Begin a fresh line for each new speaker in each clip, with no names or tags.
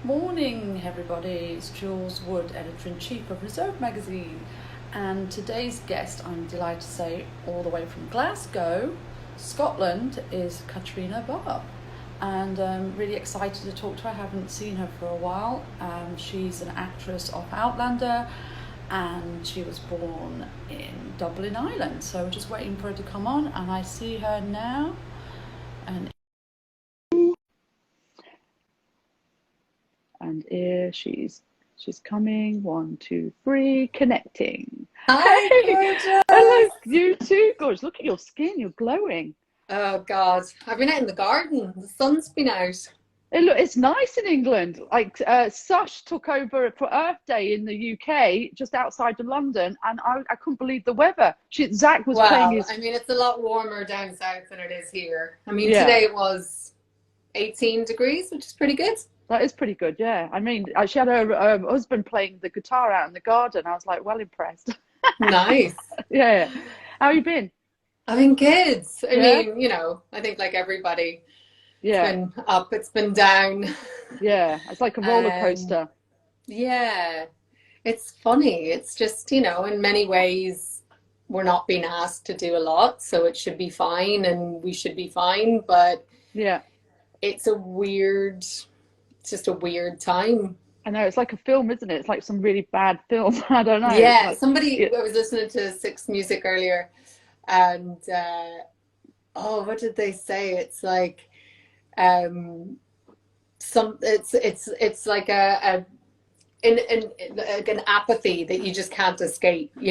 Morning, everybody. It's Jules Wood, editor-in-chief of Reserve magazine, and today's guest, I'm delighted to say, all the way from Glasgow, Scotland, is Caitriona Barr, and I'm really excited to talk to her. I haven't seen her for a while. She's an actress of Outlander, and she was born in Dublin, Ireland. So we're just waiting for her to come on, and I see her now. And here she's coming. One, two, three, connecting.
Hi,
Hey, hello,
gorgeous.
you too. Gorgeous. Look at your skin. You're glowing.
Oh God, I've been out in the garden. The sun's been out.
It's nice in England. Like Sush took over for Earth Day in the UK, just outside of London, and I couldn't believe the weather. Zach was playing
Well,
his.
I mean, it's a lot warmer down south than it is here. I mean,
Yeah,
today it was 18 degrees, which is pretty good.
that is pretty good. Yeah, I mean, she had her husband playing the guitar out in the garden. I was like, well impressed.
Nice.
Yeah. How you been?
I've been good. I
Yeah,
mean, I think like everybody, it's
yeah.
been up, it's been down.
Yeah, it's like a roller
Um,
coaster.
yeah, it's funny. It's just, in many ways, we're not being asked to do a lot, so it should be fine and we should be fine, but
Yeah,
it's just a weird time.
I know. It's like a film, isn't it? It's like some really bad film. I don't know. It's
Yeah,
like,
somebody,
yeah,
I was listening to Six Music earlier, and oh, what did they say? It's like um it's like like an apathy that you just can't escape, like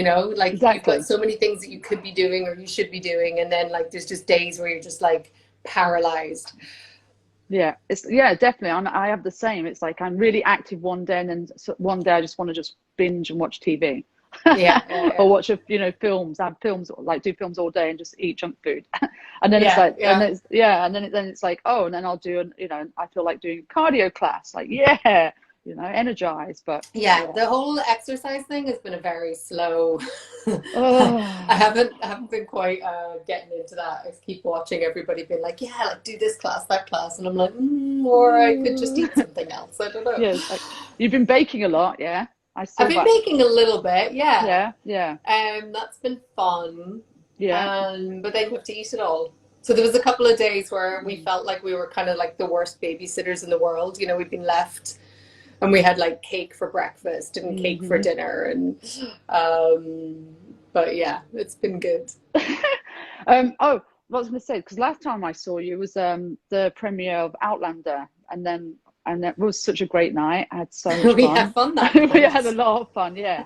you've got
exactly.
so many things that you could be doing or you should be doing, and then like there's just days where you're just like paralyzed.
Yeah, yeah, definitely. I have the same. It's like I'm really active one day, and then one day I just want to just binge and watch TV,
Yeah, yeah,
or
yeah.
watch films. Have films, like do films all day and just eat junk food, and then it's
Yeah,
like, and
yeah.
then it's yeah, and then it's like, oh, and then I'll do I feel like doing cardio class, like yeah, energized, but
Yeah,
yeah.
the whole exercise thing has been a very slow. I
Oh.
haven't been quite getting into that. I keep watching everybody being like, yeah, like do this class, that class, and I'm like, or I could just eat something else. I don't know.
Yeah, like you've been baking a lot, yeah. I
I've
saw
been
that.
baking a little bit, yeah.
Yeah, yeah,
That's been fun.
yeah.
But then you have to eat it all. So there was a couple of days where we
Mm.
felt like we were kind of like the worst babysitters in the world. We'd been left and we had like cake for breakfast and cake for
Hmm.
dinner um but yeah, it's been good.
Oh, what I was going to say, because last time I saw you was the premiere of Outlander, and it was such a great night. I had so much
We had
fun.
fun that
We
night.
had a lot of fun, yeah.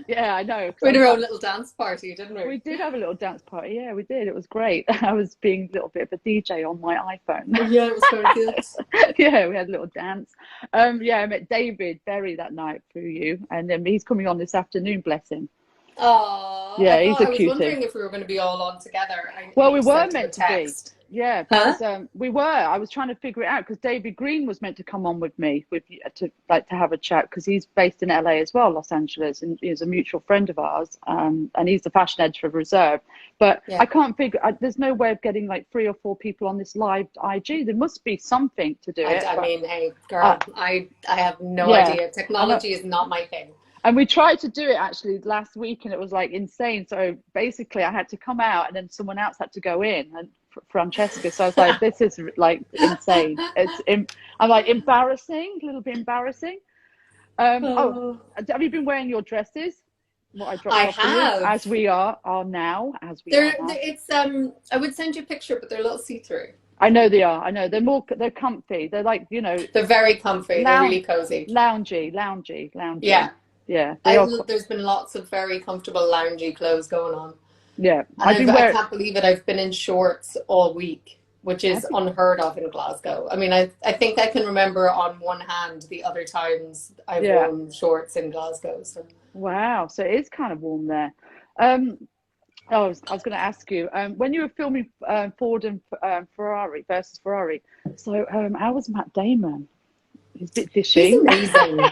Yeah, I know, because
We had our own little dance party, didn't we?
we did have a little dance party. Yeah, we did. It was great. I was being a little bit of a DJ on my iPhone.
Yeah, it was very good.
Yeah, we had a little dance. Yeah, I met David Berry that night through you, and he's coming on this afternoon. Bless him.
Oh,
Yeah, he's a
I was
cutie.
wondering if we were going to be all on together.
Well, we
You
were
sent him a
meant to be.
text.
Yeah,
Huh?
because we were. I was trying to figure it out because David Green was meant to come on with me to have a chat because he's based in LA as well, Los Angeles, and he's a mutual friend of ours. And he's the fashion editor of Reserve. But I
Yeah.
can't figure. There's no way of getting like three or four people on this live IG. There must be something to do it.
I
But
mean, hey,
uh,
girl, I have no
yeah,
idea.
I know.
Technology is not my thing.
And we tried to do it actually last week, and it was like insane. So basically, I had to come out, and then someone else had to go in, and Francesca. So I was like, "This is like insane." I'm like embarrassing, a little bit embarrassing. Oh,
Oh.
have you been wearing your dresses? What I dropped
I
off for you,
have.
as we are
They're,
now.
it's I would send you a picture, but they're a little see-through.
I know they are. I know they're comfy. They're like
They're very comfy. They're
lounge,
really cozy.
loungy.
Yeah.
Yeah, they are.
There's been lots of very comfortable loungy clothes going on.
Yeah,
And
I've been
I
wearing.
can't believe it. I've been in shorts all week, which
Have
is
you?
unheard of in Glasgow. I mean, I think I can remember on one hand the other times I've
Yeah.
worn shorts in Glasgow. So
Wow, so it is kind of warm there. Um, I was going to ask you when you were filming Ford and Ferrari versus Ferrari. So how was Matt Damon? He's a bit
he's
fishy.
amazing.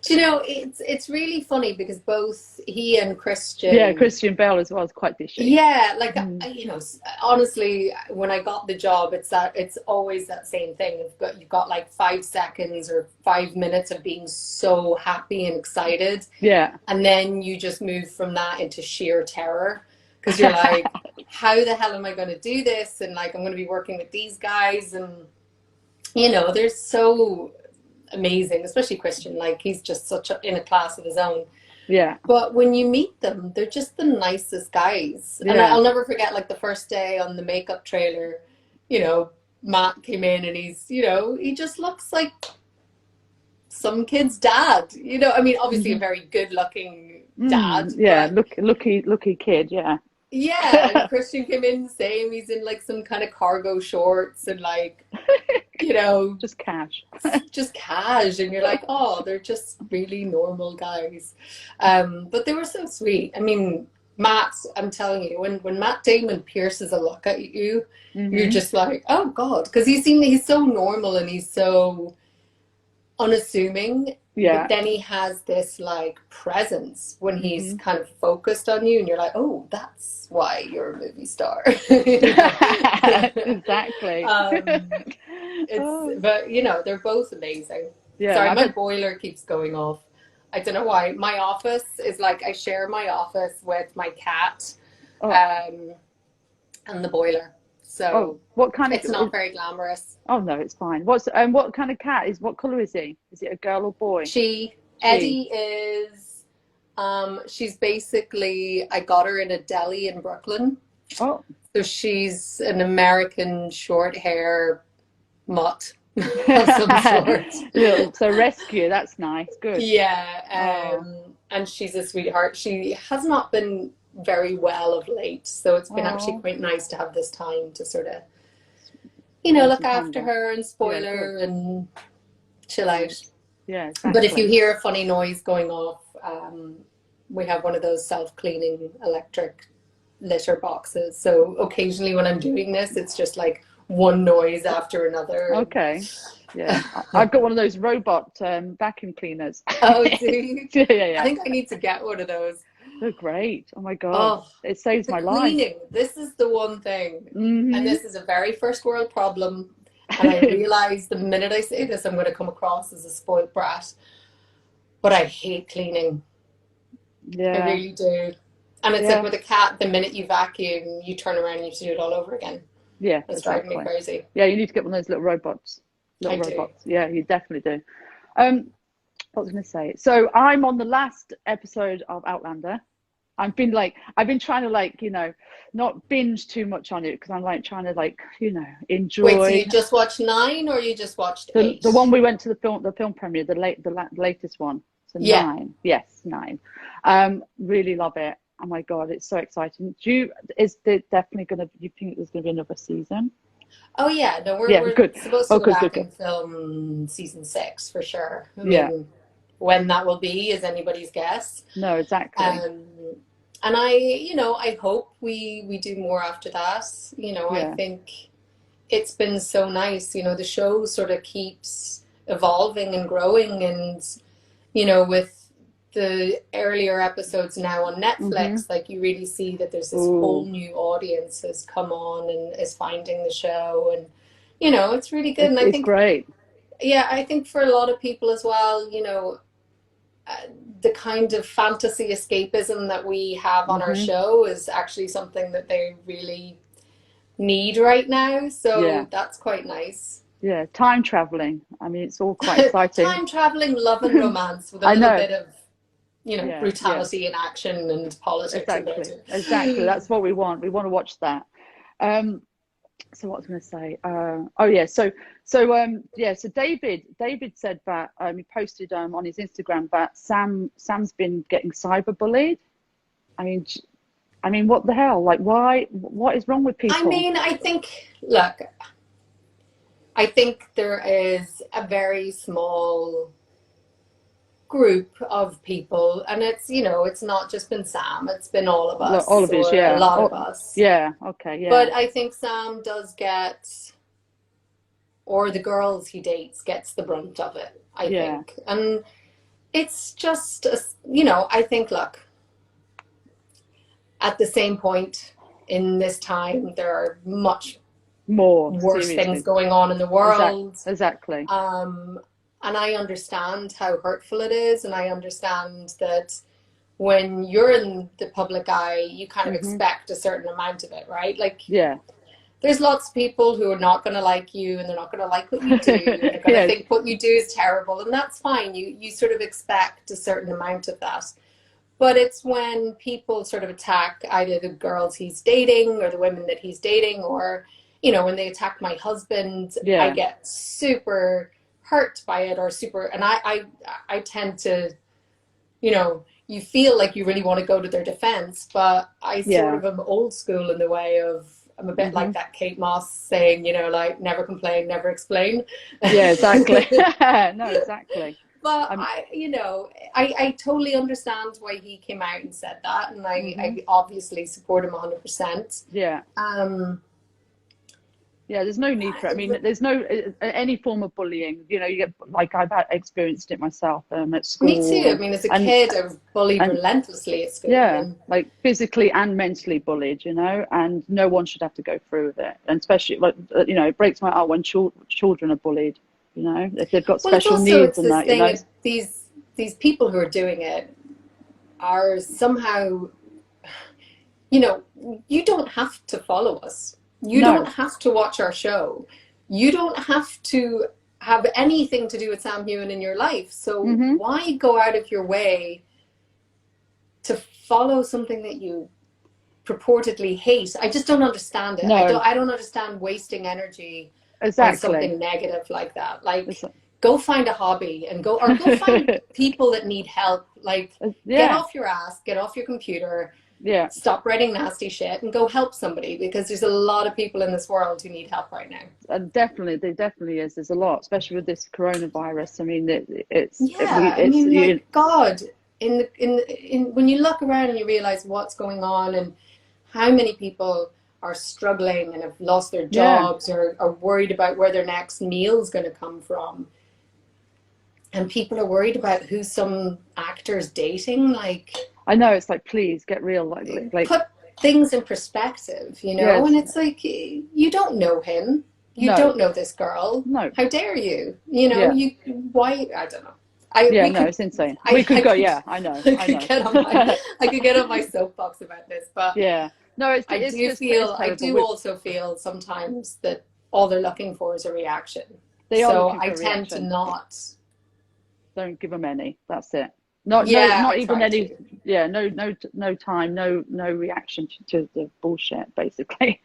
Do you know, it's really funny because both he and
Yeah,
Christian,
Christian Bale as well is quite dishy.
yeah, like
Mm.
you know, honestly, when I got the job, it's always that same thing. You've got like 5 seconds or 5 minutes of being so happy and excited,
Yeah.
and then you just move from that into sheer terror because you're like, how the hell am I going to do this? And like, I'm going to be working with these guys, and they're so amazing, especially Christian. Like, he's just in a class of his own.
Yeah.
But when you meet them, they're just the nicest guys. And
Yeah.
I'll never forget, like, the first day on the makeup trailer, Matt came in and he just looks like some kid's dad. I mean, obviously a
Hmm.
very good looking dad,
Yeah.
but
Lucky kid. Yeah.
yeah, and Christian came in the same. He's in like some kind of cargo shorts and like, you know,
Just cash.
just cash, and you're like, oh, they're just really normal guys. But they were so sweet. I mean, Matt, I'm telling you, when Matt Damon pierces a look at you, you're
Hmm.
just like, oh God, because he's so normal and he's so unassuming, but
Yeah.
then he has this like presence when he's
Hmm.
kind of focused on you, and you're like, oh, that's why you're a movie star.
Exactly.
um,
Oh,
but they're both amazing.
yeah.
Sorry,
I
my
bet.
boiler keeps going off. I don't know why. My office is like I share my office with my cat,
Oh,
um, and the boiler.
oh.
So
What kind of?
it's not very glamorous.
Oh no, it's fine. What kind of cat is? What color is he? Is it a girl or boy? She.
Eddie is, she's basically, I got her in a deli in Brooklyn.
Oh.
So she's an American short hair mutt of some sort.
Little so rescue. That's nice. Good.
Yeah,
Oh.
and she's a sweetheart. She has not been very well of late, so it's been actually
Oh.
quite nice to have this time to sort of,
Spend
look
some time
after
there.
her and
Yeah.
spoil
Good.
her and chill
Right.
out.
Yeah.
But if you
Exactly.
hear a funny noise going off, we have one of those self-cleaning electric litter boxes. So occasionally when I'm doing this, it's just like one noise after another.
Okay. Yeah. I've got one of those robot vacuum cleaners.
Oh, dude.
Yeah. Yeah.
I
Yeah.
think I need to get one of those.
They're great. Oh my God.
Oh,
It saves
the
my life.
cleaning. This is the one thing. And
Hmm.
this is a very first world problem. And I realize the minute I say this, I'm going to come across as a spoiled brat. But I hate cleaning. I
Yeah.
really do. And it's like
Yeah.
with a cat, the minute you vacuum, you turn around and you have to do it all over again.
Yeah.
That's driving me
Exactly.
crazy.
Yeah. You need to get one of those little robots. Little
I do.
robots. Yeah. You definitely do. What was I going to say? So I'm on the last episode of Outlander. I've been trying to not binge too much on it because I'm like trying to
Wait, so
enjoy
you just watched 9 or you just watched
the
8?
one we went to the film premiere, the latest one. So
Yeah.
9, yes, 9. Really love it. Oh my God, it's so exciting. Is there definitely gonna? You think there's gonna be another season?
Oh yeah, no, we're
Yeah,
we're
good.
supposed to
Oh,
go
good, good,
back
good.
and film season 6 for sure. I
Yeah,
mean, when that will be is anybody's guess.
no, exactly.
Um, and I hope we do more after that. I
Yeah.
think it's been so nice. The show sort of keeps evolving and growing, and with the earlier episodes now on
Mm-hmm.
Netflix, like you really see that there's this whole
Oh,
new audience has come on and is finding the show, and it's really good.
it's
And I
it's
think,
great.
yeah, I think for a lot of people as well, uh, the kind of fantasy escapism that we have on our
Mm-hmm.
show is actually something that they really need right now.
Yeah.
So that's quite nice.
Yeah. Time traveling. I mean, it's all quite exciting.
Time traveling love and romance with a
I
little
know.
bit of,
Yeah. Yeah.
brutality and action and politics in there
Exactly. Exactly.
too.
That's what we want. We want to watch that. Um, so what was I going to say? Oh yeah. So David said that he posted on his Instagram that Sam's been getting cyberbullied. I mean, what the hell? Like, why? What is wrong with
I
people?
mean, I think there is a very small group of people, and it's not just been Sam, it's been all of
Look, all
us
of us,
or a
yeah.
lot of
Oh,
us.
yeah. Okay, yeah.
But I think Sam does get, or the girls he dates gets the brunt of it, I
Yeah.
think. And it's just, I think, look, at the same point in this time, there are much
More
worse things
seriously.
going on in the world.
Exactly.
And I understand how hurtful it is, and I understand that when you're in the public eye, you kind of
Hmm.
expect a certain amount of it, right? Like,
Yeah.
there's lots of people who are not going to like you, and they're not going to like what you do, and they're going to
Yeah.
think what you do is terrible, and that's fine. You sort of expect a certain amount of that. But it's when people sort of attack either the girls he's dating or the women that he's dating, or, when they attack my husband, I
Yeah.
get super hurt by it, or super, and I tend to, you feel like you really want to go to their defense, but I sort
Yeah.
of am old school in the way of, I'm a bit
Hmm.
like that Kate Moss saying, like, never complain, never explain.
Yeah, exactly. No, exactly.
But
I'm.
I totally understand why he came out and said that, and
Hmm.
I obviously support him 100%.
Yeah.
Um,
Yeah, there's no need for it. I mean, there's no any form of bullying. You get, like, I've had experienced it myself at
Me too.
school,
I mean, as a
and
kid, I was bullied
and
relentlessly at school,
yeah,
and
like physically and mentally bullied. And no one should have to go through with it. And especially, like, it breaks my heart when children are bullied. If they've got
well, it's
special
also
needs
it's
and
this
that.
thing of these people who are doing it are somehow, you know, you don't have to follow us. You don't
No.
have to watch our show. You don't have to have anything to do with Sam Hewen in your life. So
Hmm.
why go out of your way to follow something that you purportedly hate? I just don't understand it.
No.
I don't understand wasting energy on
Exactly.
something negative like that. Like,
It's,
go find a hobby and go find people that need help. Like, get
yeah.
off your ass, get off your computer,
Yeah.
stop writing nasty shit, and go help somebody, because there's a lot of people in this world who need help right now.
Definitely, there definitely is. There's a lot, especially with this coronavirus. I mean,
Yeah, I
it's
mean,
you.
like, God, in when you look around and you realize what's going on and how many people are struggling and have lost their
Yeah,
jobs, or are worried about where their next meal is going to come from, and people are worried about who some actor's dating, like,
I know. It's like, please get real. Like,
put things in perspective, and
yes,
it's like, you don't know him, you
no,
don't know this girl,
no,
how dare you,
yeah,
you, why, I don't know. I
yeah,
we
no,
could
it's insane. We
I
could
I
go.
could
Yeah, I know,
I
I
could
know.
get on my I could get on my soapbox about this, but
Yeah, no, it's
I
terrible.
do also feel sometimes that all they're looking for is a reaction.
They are
So
looking
I
for a
tend to
reaction.
not.
Don't give them any. That's it. Not no,
Yeah,
not
I
even
try
any.
to.
Yeah, no time, no reaction to the bullshit. Basically,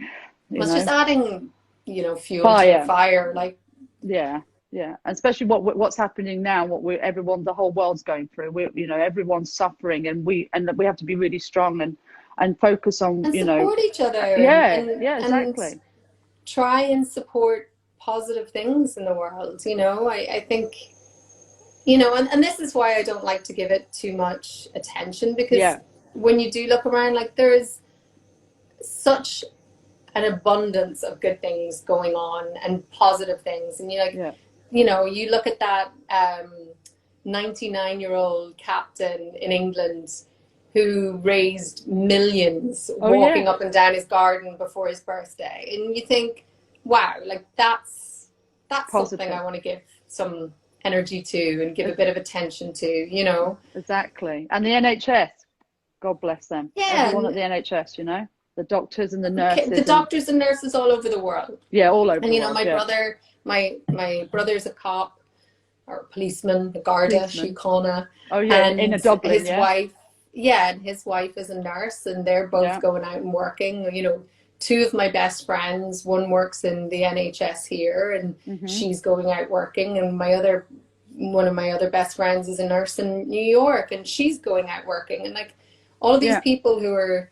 you
Well, it's just
know,
adding, fuel to the
fire.
fire. Like,
Yeah, yeah, and especially what's happening now, the whole world's going through. Everyone's suffering, and we have to be really strong and focus on,
and support each other,
yeah, yeah,
and
exactly.
try and support positive things in the world. I think, and this is why I don't like to give it too much attention, because
Yeah,
when you do look around, like, there is such an abundance of good things going on and positive things, and
yeah.
you look at that 99-year-old captain in England who raised millions
Oh yeah,
walking up and down his garden before his birthday, and you think, wow, like, that's something
positive.
I want to give some energy to and give a
Ex-
bit of attention to.
Exactly. And the NHS, God bless them.
Yeah,
Everyone at
and
the NHS, the doctors and the
the
nurses, and
doctors and nurses all over the world.
yeah, all over
And
the world. Yeah,
my brother's a cop, or a policeman, a Garda,
policemen.
Síochána,
Oh yeah, in
and
a Dublin.
his
Yeah,
wife, yeah, and his wife is a nurse, and they're both
yeah.
going out and working. Two of my best friends, one works in the NHS here, and
Hmm.
she's going out working, and one of my other best friends is a nurse in New York, and she's going out working, and, like, all of these
Yeah.
people who are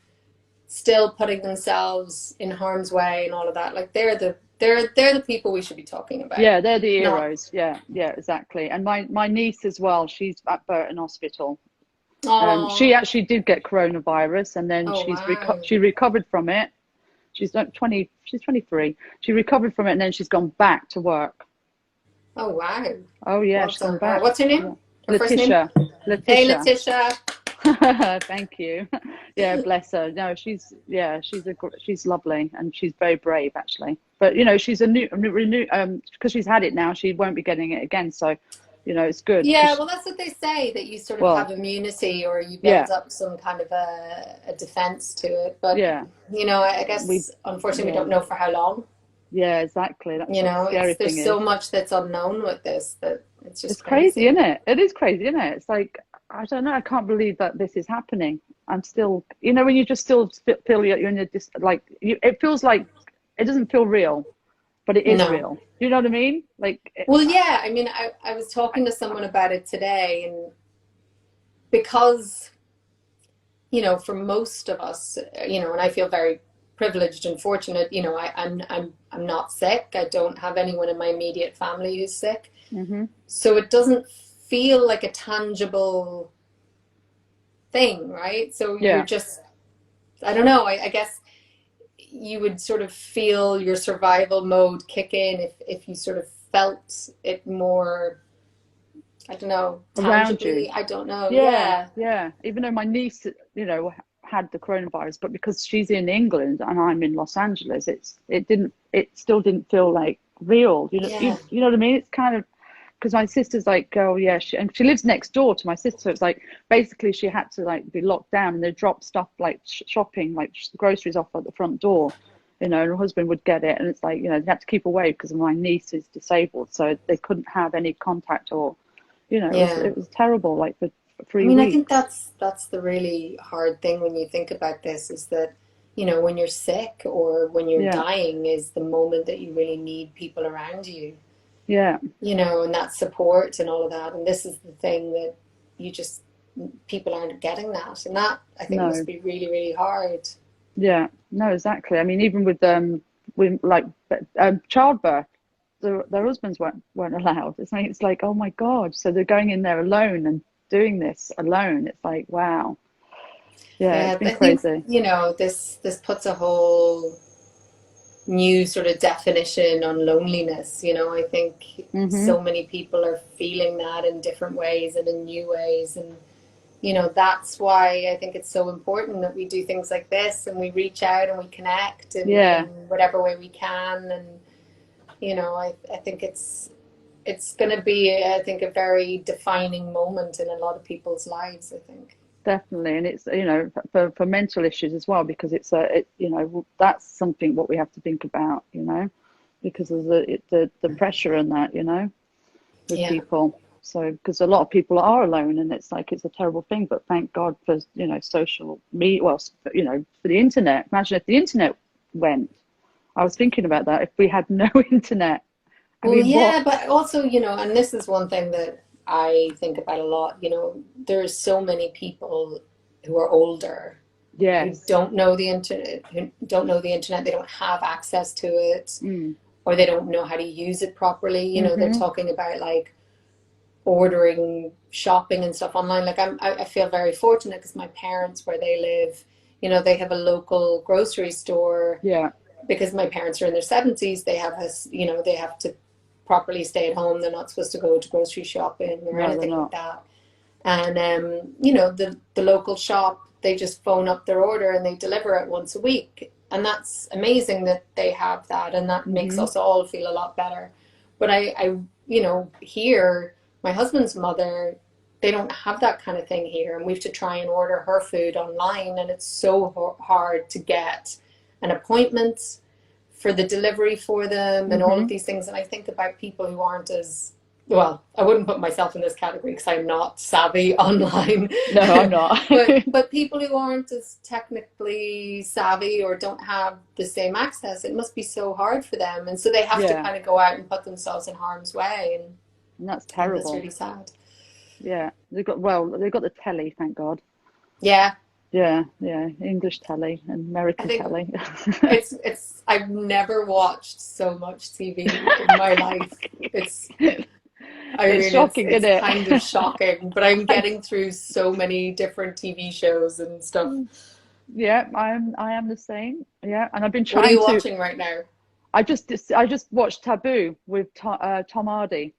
still putting themselves in harm's way and all of that, like, they're the people we should be talking about,
Yeah, they're the
not.
heroes. Yeah, yeah, exactly. And my niece as well, she's at Burton Hospital. She
Oh,
actually did get coronavirus, and then
oh wow,
she recovered from it. She's not 20, she's 23. She recovered from it, and then she's gone back to work.
oh wow.
Oh yeah,
Well
she's gone
done her.
back.
What's her name?
Yeah.
Her first name?
Letitia.
Hey,
Letitia.
Letitia.
Thank you. Yeah, bless her. No, she's lovely and she's very brave actually. But she's a renew because she's had it now. She won't be getting it again. So, it's good
Yeah,
because
well, that's what they say, that you sort of
well,
have immunity or you
yeah,
build up some kind of a defense to it. But,
yeah,
I
we
guess, unfortunately, we
yeah,
don't know for how long.
yeah, exactly. That's
You
what the
know,
scary
there's
thing
so
is.
much that's unknown with this that it's just
It's crazy,
crazy.
isn't it? It is crazy, isn't it? It's like I don't know. I can't believe that this is happening. I'm still, when you just still feel you're in a like it feels like it doesn't feel real, but it is
No.
real. Do you know what I mean? Like,
Well, yeah, I mean, I was talking to someone about it today, and because, for most of us, and I feel very privileged and fortunate, I'm not sick. I don't have anyone in my immediate family who's sick.
hmm
So it doesn't feel like a tangible thing, right? So you're
yeah,
just, I don't know, I guess you would sort of feel your survival mode kick in if you sort of felt it more, I don't know,
around
tangibly.
you.
I don't know.
Yeah,
Yeah.
yeah. Even though my niece, had the coronavirus, but because she's in England and I'm in Los Angeles, it still didn't feel like real.
Yeah.
You know what I mean? It's kind of because my sister's like, oh yeah, and she lives next door to my sister, so it's like basically she had to like be locked down and they drop stuff like shopping, like groceries off at the front door. And her husband would get it, and it's like they had to keep away because my niece is disabled, so they couldn't have any contact or it was
Yeah.
it was terrible, like for
I
three
mean, I think
weeks.
that's the really hard thing when you think about this is that, when you're sick or when you're
Yeah,
dying is the moment that you really need people around you,
yeah,
and that support and all of that. And this is the thing that you just, people aren't getting that. And that I think must
no,
be really, really hard.
yeah, no, exactly. I mean, even with like childbirth, their husbands weren't allowed. It's like, oh my God, so they're going in there alone and doing this alone. It's like, wow, yeah, it's
Yeah,
been
I think,
crazy.
this puts a whole new sort of definition on loneliness. I think
hmm
so many people are feeling that in different ways and in new ways. And, that's why I think it's so important that we do things like this and we reach out and we connect in
Yeah,
whatever way we can. And, I think it's going to be, I think, a very defining moment in a lot of people's lives, I think.
definitely, and it's for mental issues as well because that's something what we have to think about, because of the pressure and that, with
Yeah.
people. So, because a lot of people are alone, and it's like it's a terrible thing. But thank God for social media. Well, for the internet. Imagine if the internet went. I was thinking about that. If we had no internet, I
Well,
mean, what?
yeah, but also, and this is one thing that I think about a lot. There's so many people who are older who
Yes.
don't know the internet, they don't have access to it,
Mm.
or they don't know how to use it properly. They're
hmm
talking about like ordering shopping and stuff online. Like I feel very fortunate because my parents, where they live, they have a local grocery store
Yeah.
because my parents are in their 70s. They have they have to properly stay at home. They're not supposed to go to grocery shopping or
No, they're
anything like
not.
that. And the local shop, they just phone up their order and they deliver it once a week. And that's amazing that they have that, and that makes
hmm
us all feel a lot better. But I here, my husband's mother, they don't have that kind of thing here, and we have to try and order her food online, and it's so hard to get an appointment for the delivery for them and all of
hmm
these things. And I think about people who aren't as, well, I wouldn't put myself in this category because I'm not savvy online.
No, I'm not.
but people who aren't as technically savvy or don't have the same access, it must be so hard for them. And so they have to
Yeah,
kind of go out and put themselves in harm's way. And
and that's
I think that's
terrible.
really sad.
Yeah, they've got the telly, thank God.
Yeah,
Yeah, yeah, English telly and
I
American
think
telly.
I've never watched so much TV in my life. It's I
It's
mean,
shocking,
it's
isn't it?
kind of shocking, but I'm
I,
getting through so many different TV shows and stuff.
yeah, I am the same. Yeah, and I've been
What are
trying
you
to.
watching right now?
I just watched Taboo with Tom Hardy.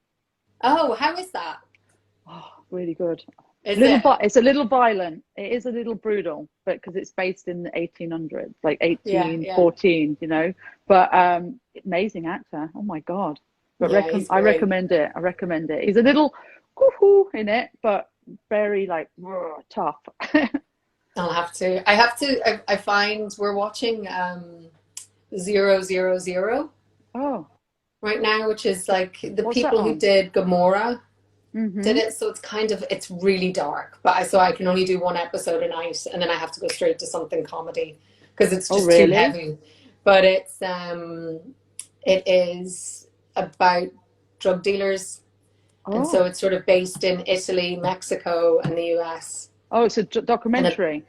Oh, how is that?
Oh, really good.
Is it?
It's a little violent. It is a little brutal, but because it's based in the 1800s, like
Yeah, yeah.
1814, you know. But amazing actor. Oh my God. But
Yeah, he's
I
great.
recommend it. I recommend it. He's a little woohoo in it, but very like tough.
I'll have to. I have to. I find we're watching 000
Oh,
right now, which is like the
what's that
people who
on?
did Gomorrah did
Mm-hmm.
it. So it's kind of it's really dark. But so I can only do one episode a night, and then I have to go straight to something comedy because it's
Oh,
just too
really?
heavy. But it is about drug dealers, and so
Oh,
it's sort of based in Italy, Mexico, and the US.
oh, it's a
And it,
documentary.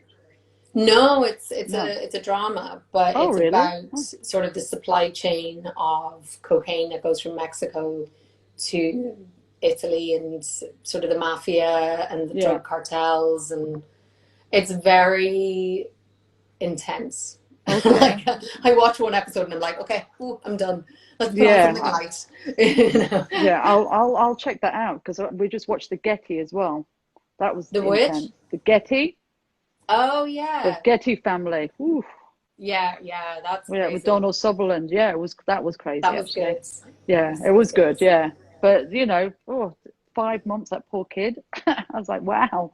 no,
No.
it's a drama, but
Oh,
it's
really?
about
Oh,
sort of the supply chain of cocaine that goes from Mexico to Italy and sort of the mafia and the
yeah.
drug cartels, and it's very intense.
Okay.
Like I watch one episode and I'm like, okay, ooh, I'm done. Let's put on
Yeah.
something light. You know?
Yeah. I'll check that out because we just watched the Getty as well. That was
The Witch?
intense. The Getty,
Oh
the
yeah.
Getty family. Ooh.
Yeah, yeah, that's
Yeah, with
crazy.
Donald Sutherland. Yeah, that was
That
crazy
was
actually.
good. That
Yeah,
was
it
so
was good.
good.
Yeah, but you know, 5 months that poor kid. I was like, wow,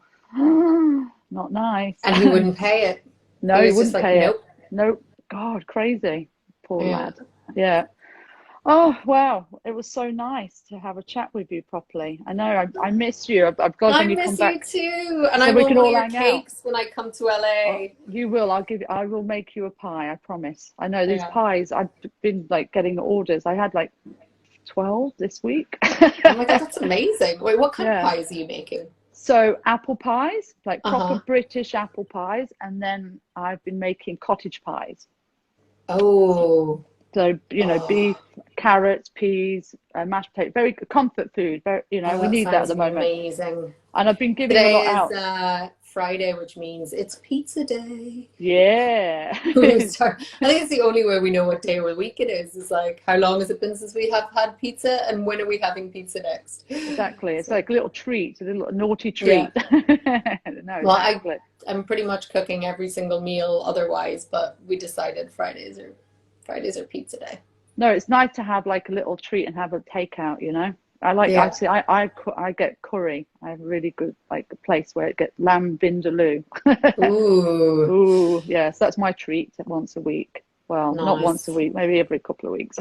not nice.
And he wouldn't pay it.
No,
He
he
was just
wouldn't
like,
pay it.
nope.
Nope. God, crazy. Poor
Yeah.
lad. Yeah. Oh, wow. It was so nice to have a chat with you properly. I know I miss you. I've got
I
when you come
miss you
back
too. And
so
I
we
want
can
one of
all
your
hang out.
cakes when I come to
Oh,
LA.
you will. I will make you a pie. I promise. I know these
Yeah.
pies. I've been like getting orders. I had like 12 this week.
Oh my God, that's amazing. Wait, what kind of
Yeah.
pies are you making?
So apple pies, like proper
Uh-huh.
British apple pies, and then I've been making cottage pies.
Oh,
So, beef,
oh,
carrots, peas, mashed potato, very comfort food. Very,
oh,
we
that
need that at
sounds
the moment.
amazing.
And I've been giving a lot
Today is
out.
Friday, which means it's pizza day.
Yeah.
I think it's the only way we know what day of the week it is like how long has it been since we have had pizza and when are we having pizza next?
Exactly. It's
So,
like a little treat, a little naughty
yeah.
treat. No,
Well,
exactly.
I'm pretty much cooking every single meal otherwise, but we decided Fridays are pizza day.
No, it's nice to have like a little treat and have a takeout. I like
Yeah.
actually I get curry. I have a really good like a place where it get lamb vindaloo.
Ooh,
Ooh, yes, that's my treat once a week. Well, not once a
nice.
week, maybe every couple of weeks.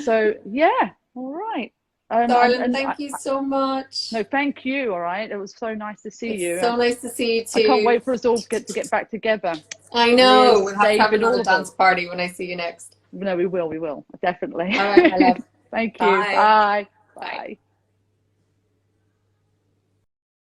So yeah, all right.
Darling,
And
thank you so much.
no, thank you. All right, it was so nice to see
It's
you,
so
and
nice to see you
I can't
too.
wait for us all to get back together.
I
Real
know. We'll have to have
David, all
another
of us.
dance party when I see you next.
No, we will, definitely.
All right, my love.
Thank you.
Bye.
Bye.
Bye.
Bye.